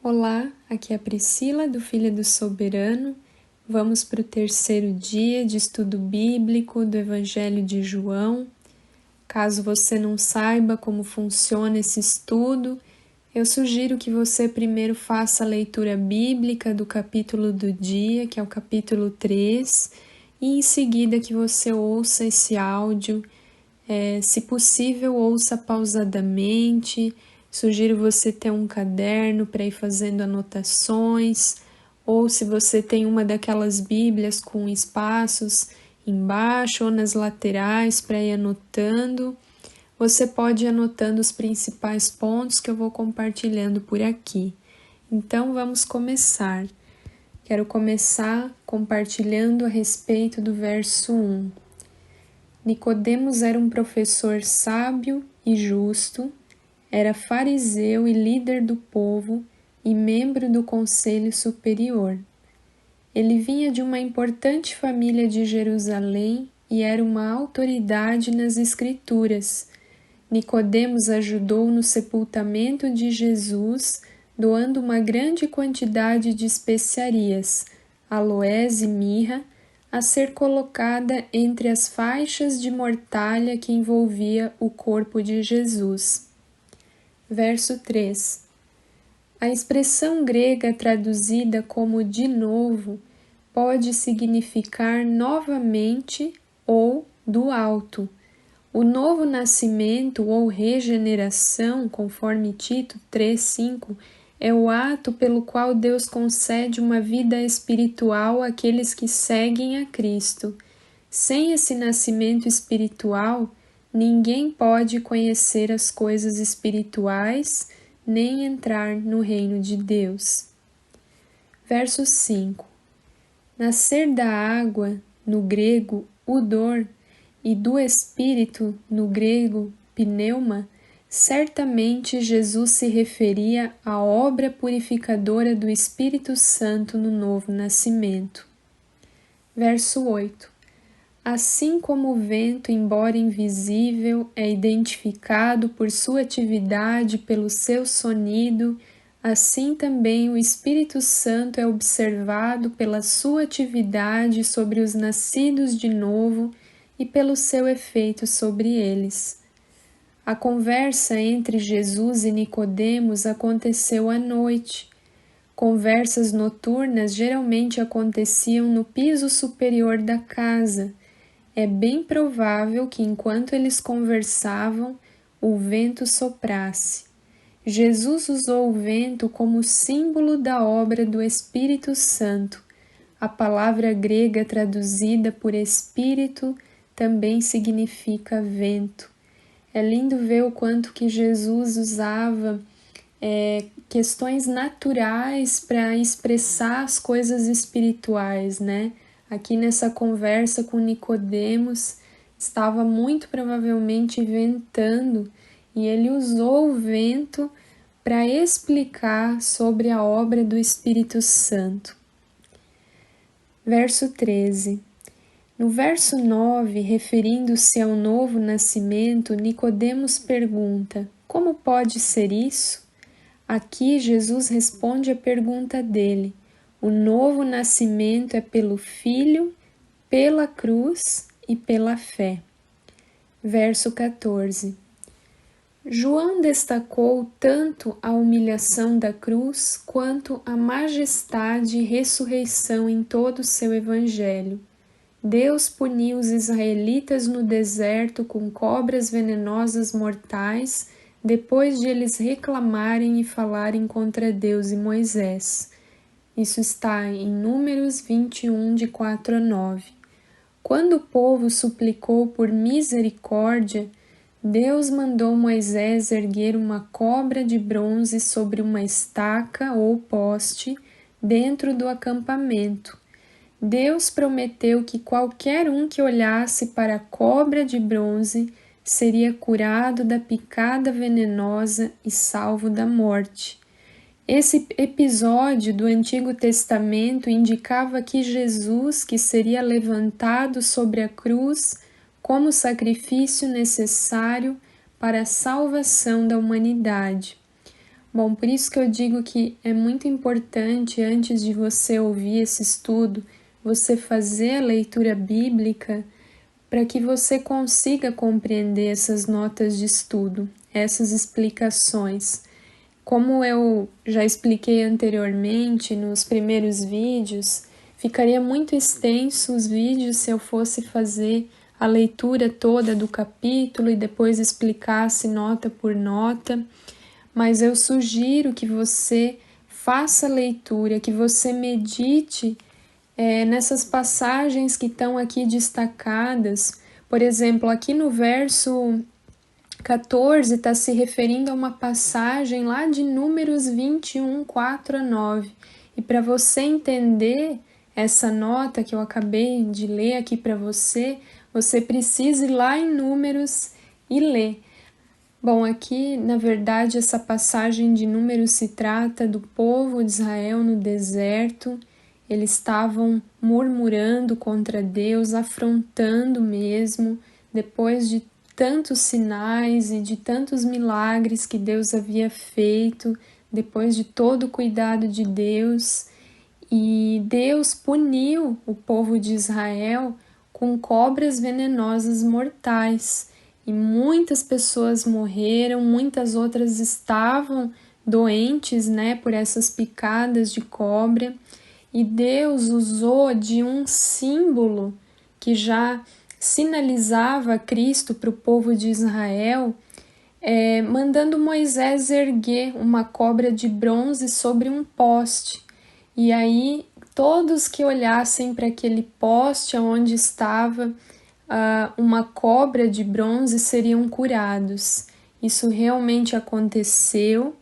Olá, aqui é a Priscila do Filha do Soberano. Vamos para o terceiro dia de estudo bíblico do Evangelho de João. Caso você não saiba como funciona esse estudo, eu sugiro que você primeiro faça a leitura bíblica do capítulo do dia, que é o capítulo 3, e em seguida que você ouça esse áudio. Se possível, ouça pausadamente. Sugiro você ter um caderno para ir fazendo anotações, ou se você tem uma daquelas bíblias com espaços embaixo ou nas laterais para ir anotando, você pode ir anotando os principais pontos que eu vou compartilhando por aqui. Então vamos começar. Quero começar compartilhando a respeito do verso 1. Nicodemos era um professor sábio e justo, era fariseu e líder do povo e membro do conselho superior. Ele vinha de uma importante família de Jerusalém e era uma autoridade nas Escrituras. Nicodemos ajudou no sepultamento de Jesus, doando uma grande quantidade de especiarias, aloés e mirra, a ser colocada entre as faixas de mortalha que envolvia o corpo de Jesus. Verso 3. A expressão grega traduzida como de novo pode significar novamente ou do alto. O novo nascimento ou regeneração, conforme Tito 3:5, é o ato pelo qual Deus concede uma vida espiritual àqueles que seguem a Cristo. Sem esse nascimento espiritual, ninguém pode conhecer as coisas espirituais nem entrar no reino de Deus. Verso 5. Nascer da água, no grego, udor, e do Espírito, no grego, pneuma, certamente Jesus se referia à obra purificadora do Espírito Santo no novo nascimento. Verso 8. Assim como o vento, embora invisível, é identificado por sua atividade, pelo seu sonido, assim também o Espírito Santo é observado pela sua atividade sobre os nascidos de novo e pelo seu efeito sobre eles. A conversa entre Jesus e Nicodemos aconteceu à noite. Conversas noturnas geralmente aconteciam no piso superior da casa. É bem provável que enquanto eles conversavam, o vento soprasse. Jesus usou o vento como símbolo da obra do Espírito Santo. A palavra grega traduzida por Espírito também significa vento. É lindo ver o quanto que Jesus usava questões naturais para expressar as coisas espirituais, né? Aqui nessa conversa com Nicodemos, estava muito provavelmente ventando e ele usou o vento para explicar sobre a obra do Espírito Santo. Verso 13. No verso 9, referindo-se ao novo nascimento, Nicodemos pergunta: como pode ser isso? Aqui Jesus responde a pergunta dele. O novo nascimento é pelo Filho, pela cruz e pela fé. Verso 14. João destacou tanto a humilhação da cruz quanto a majestade e ressurreição em todo o seu evangelho. Deus puniu os israelitas no deserto com cobras venenosas mortais, depois de eles reclamarem e falarem contra Deus e Moisés. Isso está em Números 21, de 4-9. Quando o povo suplicou por misericórdia, Deus mandou Moisés erguer uma cobra de bronze sobre uma estaca ou poste dentro do acampamento. Deus prometeu que qualquer um que olhasse para a cobra de bronze seria curado da picada venenosa e salvo da morte. Esse episódio do Antigo Testamento indicava que Jesus, que seria levantado sobre a cruz como sacrifício necessário para a salvação da humanidade. Bom, por isso que eu digo que é muito importante, antes de você ouvir esse estudo, você fazer a leitura bíblica para que você consiga compreender essas notas de estudo, essas explicações. Como eu já expliquei anteriormente nos primeiros vídeos, ficaria muito extenso os vídeos se eu fosse fazer a leitura toda do capítulo e depois explicasse nota por nota, mas eu sugiro que você faça a leitura, que você medite nessas passagens que estão aqui destacadas. Por exemplo, aqui no verso 14 está se referindo a uma passagem lá de Números 21, 4 a 9. E para você entender essa nota que eu acabei de ler aqui para você, você precisa ir lá em Números e ler. Bom, aqui, na verdade, essa passagem de Números se trata do povo de Israel no deserto. Eles estavam murmurando contra Deus, afrontando mesmo, depois de tantos sinais e de tantos milagres que Deus havia feito, depois de todo o cuidado de Deus. E Deus puniu o povo de Israel com cobras venenosas mortais. E muitas pessoas morreram, muitas outras estavam doentes, por essas picadas de cobra. E Deus usou de um símbolo que já sinalizava Cristo para o povo de Israel, mandando Moisés erguer uma cobra de bronze sobre um poste. E aí todos que olhassem para aquele poste onde estava uma cobra de bronze seriam curados. Isso realmente aconteceu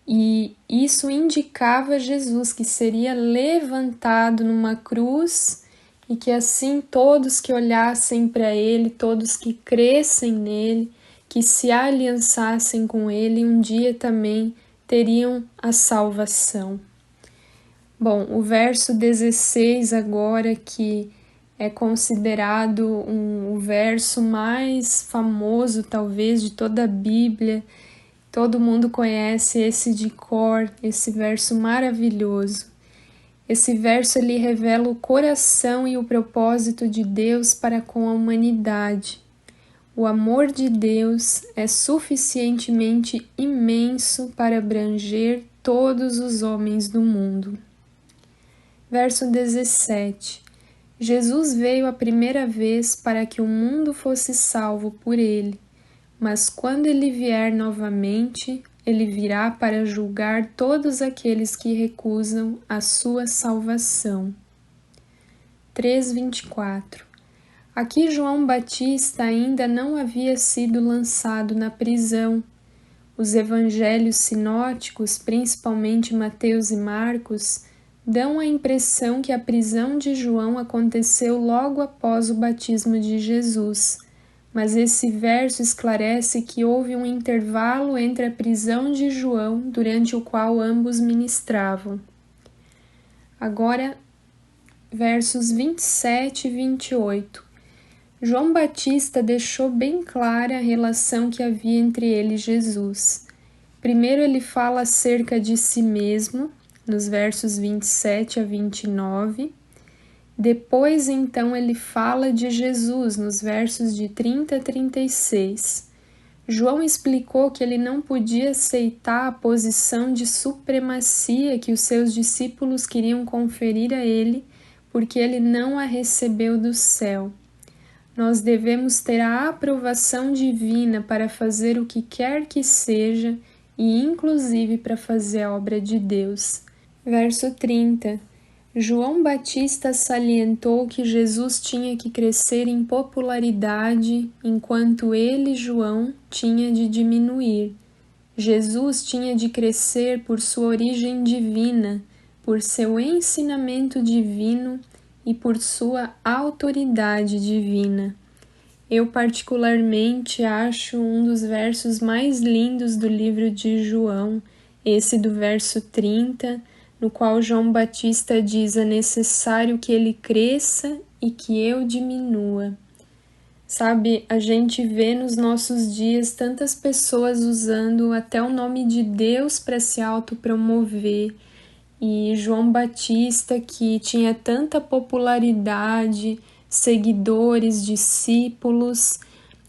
e isso indicava Jesus, que seria levantado numa cruz e que assim todos que olhassem para ele, todos que crescem nele, que se aliançassem com ele, um dia também teriam a salvação. Bom, o verso 16 agora, que é considerado o verso mais famoso, talvez, de toda a Bíblia. Todo mundo conhece esse de cor, esse verso maravilhoso. Esse verso ele revela o coração e o propósito de Deus para com a humanidade. O amor de Deus é suficientemente imenso para abranger todos os homens do mundo. Verso 17. Jesus veio a primeira vez para que o mundo fosse salvo por ele, mas quando ele vier novamente, ele virá para julgar todos aqueles que recusam a sua salvação. 3:24. Aqui João Batista ainda não havia sido lançado na prisão. Os evangelhos sinóticos, principalmente Mateus e Marcos, dão a impressão que a prisão de João aconteceu logo após o batismo de Jesus, mas esse verso esclarece que houve um intervalo entre a prisão de João, durante o qual ambos ministravam. Agora, versos 27 e 28. João Batista deixou bem clara a relação que havia entre ele e Jesus. Primeiro ele fala acerca de si mesmo, nos versos 27 a 29. Depois, então, ele fala de Jesus, nos versos de 30 a 36. João explicou que ele não podia aceitar a posição de supremacia que os seus discípulos queriam conferir a ele, porque ele não a recebeu do céu. Nós devemos ter a aprovação divina para fazer o que quer que seja e inclusive para fazer a obra de Deus. Verso 30. João Batista salientou que Jesus tinha que crescer em popularidade, enquanto ele, João, tinha de diminuir. Jesus tinha de crescer por sua origem divina, por seu ensinamento divino e por sua autoridade divina. Eu particularmente acho um dos versos mais lindos do livro de João, esse do verso 30, no qual João Batista diz: é necessário que ele cresça e que eu diminua. Sabe, a gente vê nos nossos dias tantas pessoas usando até o nome de Deus para se autopromover. E João Batista, que tinha tanta popularidade, seguidores, discípulos,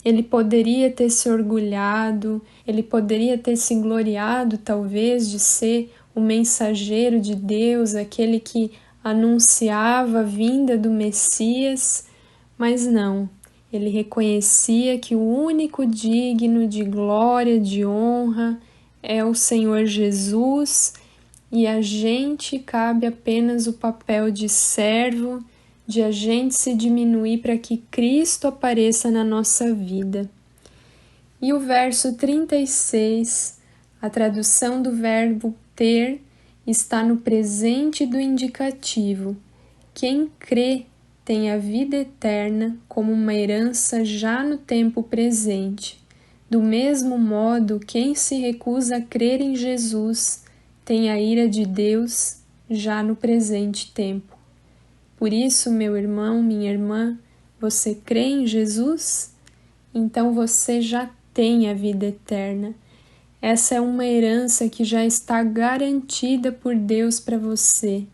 ele poderia ter se orgulhado, ele poderia ter se gloriado, talvez, de ser o mensageiro de Deus, aquele que anunciava a vinda do Messias, mas não. Ele reconhecia que o único digno de glória, de honra, é o Senhor Jesus, e a gente cabe apenas o papel de servo, de a gente se diminuir para que Cristo apareça na nossa vida. E o verso 36, a tradução do verbo ter, está no presente do indicativo. Quem crê tem a vida eterna como uma herança já no tempo presente. Do mesmo modo, quem se recusa a crer em Jesus tem a ira de Deus já no presente tempo. Por isso, meu irmão, minha irmã, você crê em Jesus? Então você já tem a vida eterna. Essa é uma herança que já está garantida por Deus para você.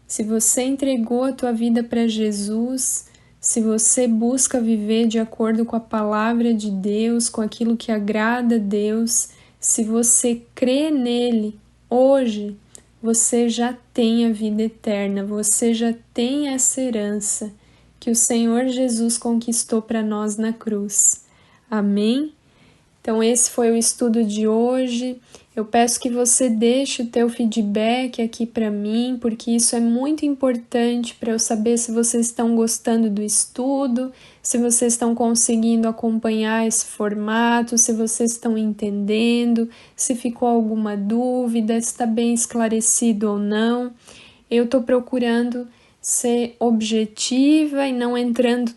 Se você entregou a tua vida para Jesus, se você busca viver de acordo com a palavra de Deus, com aquilo que agrada a Deus, se você crê nele, hoje você já tem a vida eterna, você já tem essa herança que o Senhor Jesus conquistou para nós na cruz. Amém? Então esse foi o estudo de hoje. Eu peço que você deixe o teu feedback aqui para mim, porque isso é muito importante para eu saber se vocês estão gostando do estudo, se vocês estão conseguindo acompanhar esse formato, se vocês estão entendendo, se ficou alguma dúvida, se está bem esclarecido ou não. Eu estou procurando ser objetiva e não entrando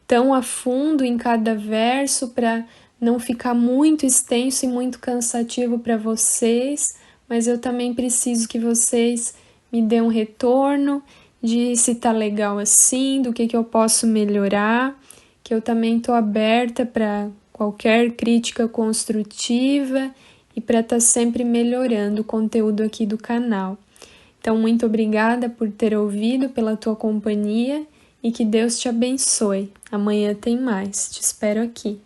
tão a fundo em cada verso para não ficar muito extenso e muito cansativo para vocês, mas eu também preciso que vocês me dêem um retorno de se tá legal assim, do que eu posso melhorar, que eu também estou aberta para qualquer crítica construtiva e para estar sempre melhorando o conteúdo aqui do canal. Então, muito obrigada por ter ouvido, pela tua companhia e que Deus te abençoe. Amanhã tem mais. Te espero aqui.